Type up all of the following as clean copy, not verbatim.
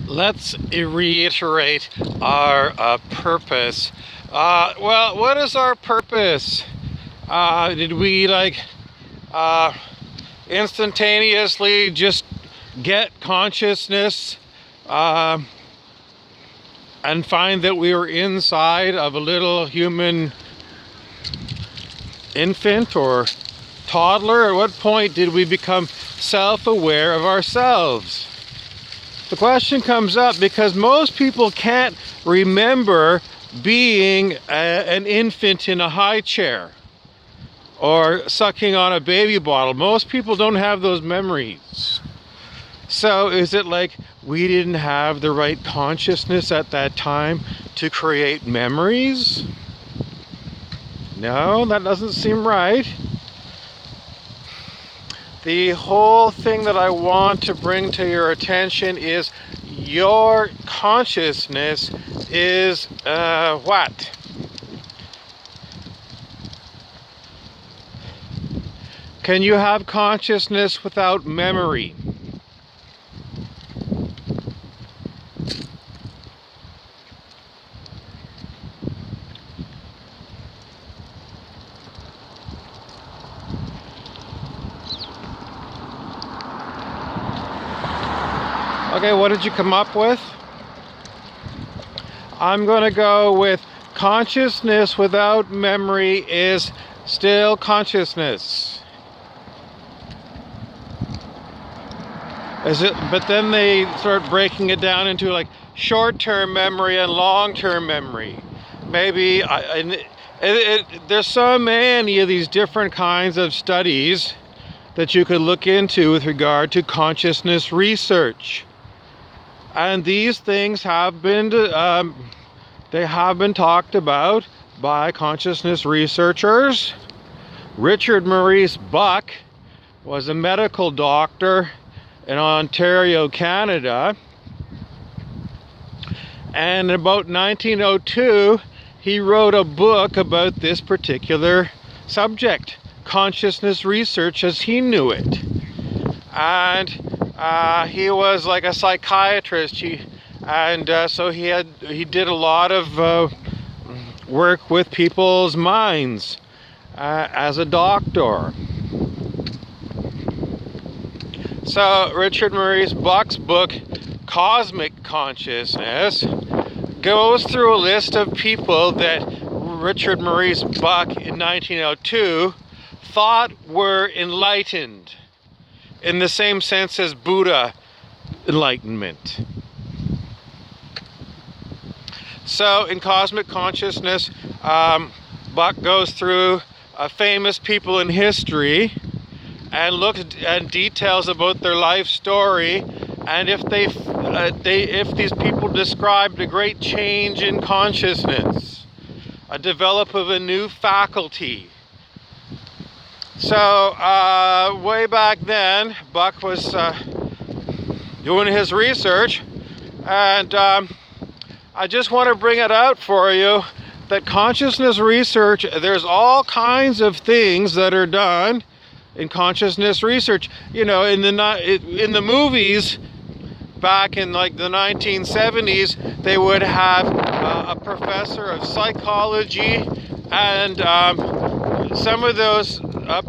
Let's reiterate our purpose. Well, what is our purpose? Did we uh, instantaneously just get consciousness uh, and find that we were inside of a little human infant or toddler? At what point did we become self-aware of ourselves? The question comes up because most people can't remember being an infant in a high chair or sucking on a baby bottle. Most people don't have those memories. So is it like we didn't have the right consciousness at that time to create memories? No, that doesn't seem right. The whole thing that I want to bring to your attention is your consciousness is what? Can you have consciousness without memory? Okay, what did you come up with? I'm going to go with consciousness without memory is still consciousness. Is it? But then they start breaking it down into like short-term memory and long-term memory. Maybe there's so many of these different kinds of studies that you could look into with regard to consciousness research. And these things have been talked about by consciousness researchers. Richard Maurice Bucke was a medical doctor in Ontario, Canada. And in about 1902, he wrote a book about this particular subject, consciousness research as he knew it. And he was like a psychiatrist. So he did a lot of work with people's minds as a doctor. So Richard Maurice Bucke's book, Cosmic Consciousness, goes through a list of people that Richard Maurice Bucke in 1902 thought were enlightened, in the same sense as Buddha enlightenment. So in Cosmic Consciousness, Bucke goes through famous people in history and looks at details about their life story, and if these people described a great change in consciousness, a develop of a new faculty. So way back then, Bucke was doing his research, and I just want to bring it out for you that consciousness research, there's all kinds of things that are done in consciousness research. You know, in the movies back in like the 1970s, they would have a professor of psychology, and some of those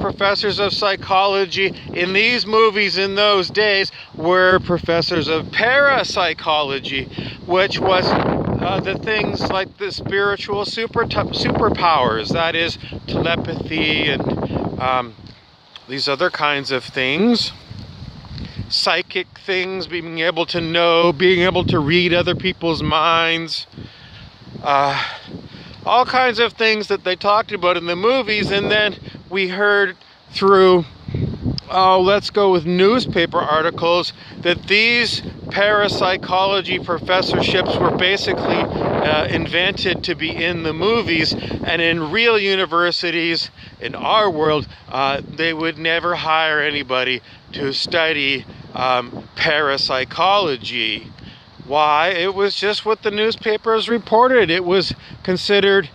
professors of psychology in these movies in those days were professors of parapsychology, which was the things like the spiritual superpowers, that is telepathy and these other kinds of things, psychic things, being able to know, being able to read other people's minds, all kinds of things that they talked about in the movies. And then we heard through, let's go with newspaper articles, that these parapsychology professorships were basically invented to be in the movies, and in real universities in our world, they would never hire anybody to study parapsychology. Why? It was just what the newspapers reported. It was considered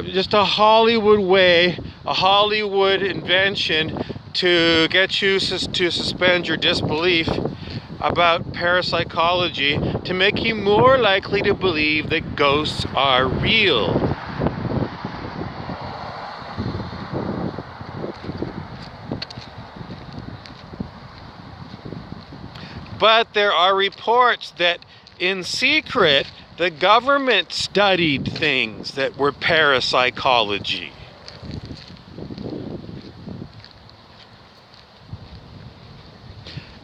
just a Hollywood way, a Hollywood invention to get you to suspend your disbelief about parapsychology to make you more likely to believe that ghosts are real. But there are reports that in secret, the government studied things that were parapsychology.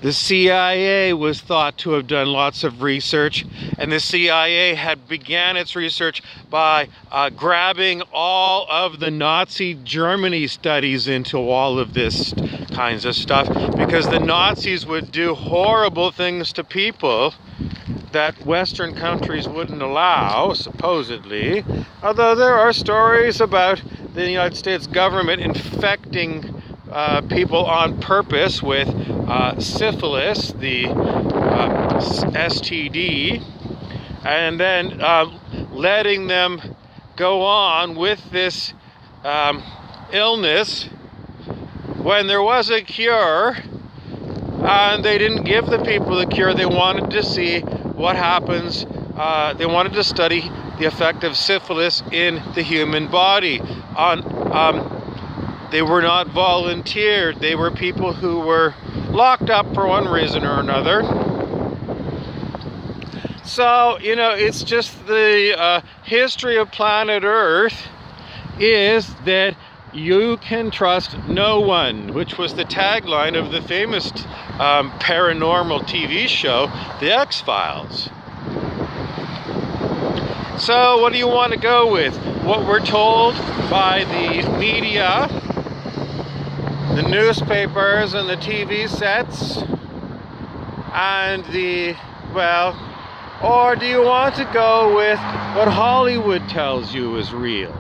The CIA was thought to have done lots of research, and the CIA had began its research by grabbing all of the Nazi Germany studies into all of this kinds of stuff, because the Nazis would do horrible things to people that Western countries wouldn't allow, supposedly. Although there are stories about the United States government infecting people on purpose with syphilis, the STD, and then letting them go on with this illness when there was a cure, and they didn't give the people the cure. They wanted to see what happens. They wanted to study the effect of syphilis in the human body. They were not volunteered. They were people who were locked up for one reason or another. So, it's just the history of planet Earth is that you can trust no one, which was the tagline of the famous paranormal TV show, The X-Files. So, what do you want to go with? What we're told by the media, the newspapers and the TV sets, and or do you want to go with what Hollywood tells you is real?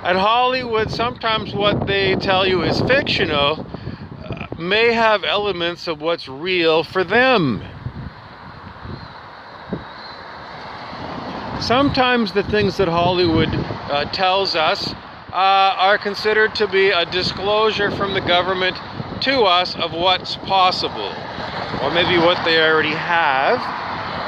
At Hollywood, sometimes what they tell you is fictional may have elements of what's real for them. Sometimes the things that Hollywood tells us are considered to be a disclosure from the government to us of what's possible, or maybe what they already have.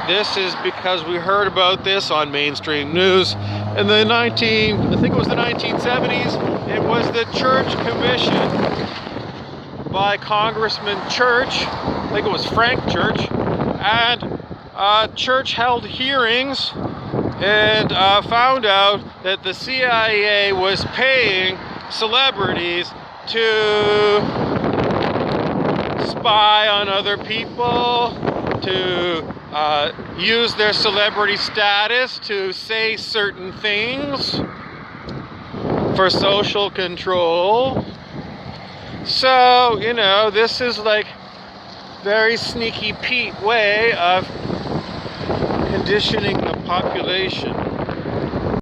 This is because we heard about this on mainstream news in the 1970s. It was the Church Commission by Congressman Church, I think it was Frank Church, and Church held hearings and found out that the CIA was paying celebrities to spy on other people, to use their celebrity status to say certain things for social control. So, this is like very sneaky Pete way of conditioning the population.